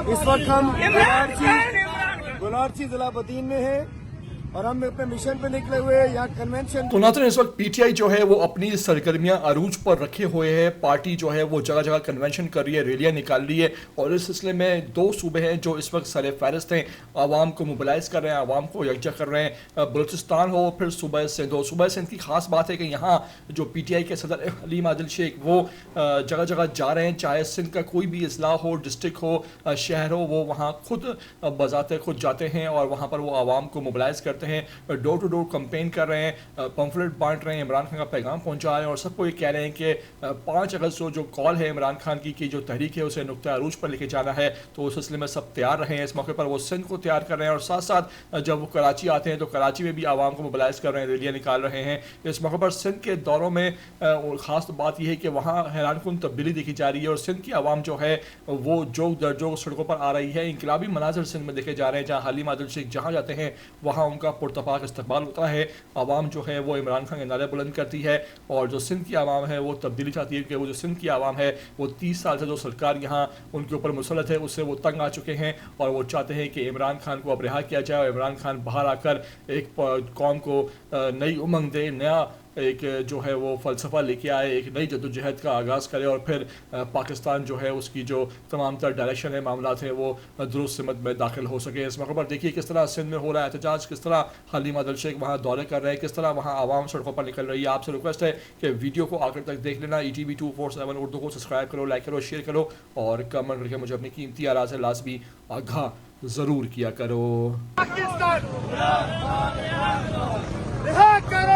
इस वक्त हम गुलारची जिला बदीन में हैं और हम अपने मिशन पे निकले हुए हैं। यहाँ कन्वेंशन तो नाज़रीन, इस वक्त पीटीआई जो है वो अपनी सरगर्मियां अरूज पर रखे हुए है। पार्टी जो है वो जगह जगह कन्वेंशन कर रही है, रैलियां निकाल रही है और इस सिलसिले में दो सूबे हैं जो इस वक्त सर फहरिस्त हैं, आवाम को मोबिलाइज कर रहे हैं, आवाम को यकजा कर रहे हैं। बलूचिस्तान हो फिर सूबा सिंध हो। सूबा सिंध की खास बात है कि यहाँ जो पीटीआई के सदर हलीम आदिल शेख वो जगह जगह जा रहे हैं, चाहे सिंध का कोई भी अजला हो, डिस्ट्रिक्ट हो, शहर हो, वो वहाँ खुद बजाते खुद जाते हैं और वहाँ पर वो आवाम को मोबिलाइज करते हैं, डोर टू डोर कंपेन कर रहे हैं, पंफलेट बांट रहे हैं, इमरान खान का पैगाम पहुंचा रहे हैं और सबको ये कह रहे हैं कि 5 अगस्त को जो कॉल है इमरान खान की जो तहरीक है उसे नुक्ता अरूज पर लेके जाना है। तो उस सिलसिले में सब तैयार रहे हैं। इस मौके पर वो सिंध को तैयार कर रहे हैं और साथ साथ जब वो कराची आते हैं तो कराची में भी आवाम को मोबिलाइज कर रहे हैं, रैलियाँ निकाल रहे हैं। इस मौके पर सिंध के दौरों में ख़ास बात यह है कि वहाँ हैरानकुन तब्दीली देखी जा रही है और सिंध की आवाम जो है वो जोग दर जोग सड़कों पर आ रही है। इनकलाबी मनाजर सिंध में देखे जा रहे हैं, जहाँ हलीम आदिल शेख जहाँ जाते हैं वहाँ उनका पुरतफाक इस्तकबाल होता है। आवाम जो है वो इमरान खान के नारे बुलंद करती है और जो सिंध की आवाम है वो तब्दीली चाहती है कि वो जो सिंध की आवाम है वो 30 साल से जो सरकार यहाँ उनके ऊपर मुसलत है उससे वो तंग आ चुके हैं और वो चाहते हैं कि इमरान खान को अब रिहा किया जाए और इमरान खान बाहर आकर एक कौम को नई उमंग दे, नया एक जो है वो फ़लसफ़ा लेके आए, एक नई जद्दोजहद का आगाज़ करे और फिर पाकिस्तान जो है उसकी जो तमाम तर डायरेक्शन है, मामलात हैं, वो दुरुस्त सिमत में दाखिल हो सके। इस मौके पर देखिए किस तरह सिंध में हो रहा है एहतजाज, किस तरह हलीम आदिल शेख वहाँ दौरे कर रहे हैं, किस तरह वहाँ आवाम सड़कों पर निकल रही है। आपसे रिक्वेस्ट है कि वीडियो को आखिर तक देख लेना। ETV 247 उर्दू को सब्सक्राइब करो, लाइक करो, शेयर करो और कमेंट करके मुझे अपनी कीमती आरा से लाजमी आगाह ज़रूर किया करो। रिहा करो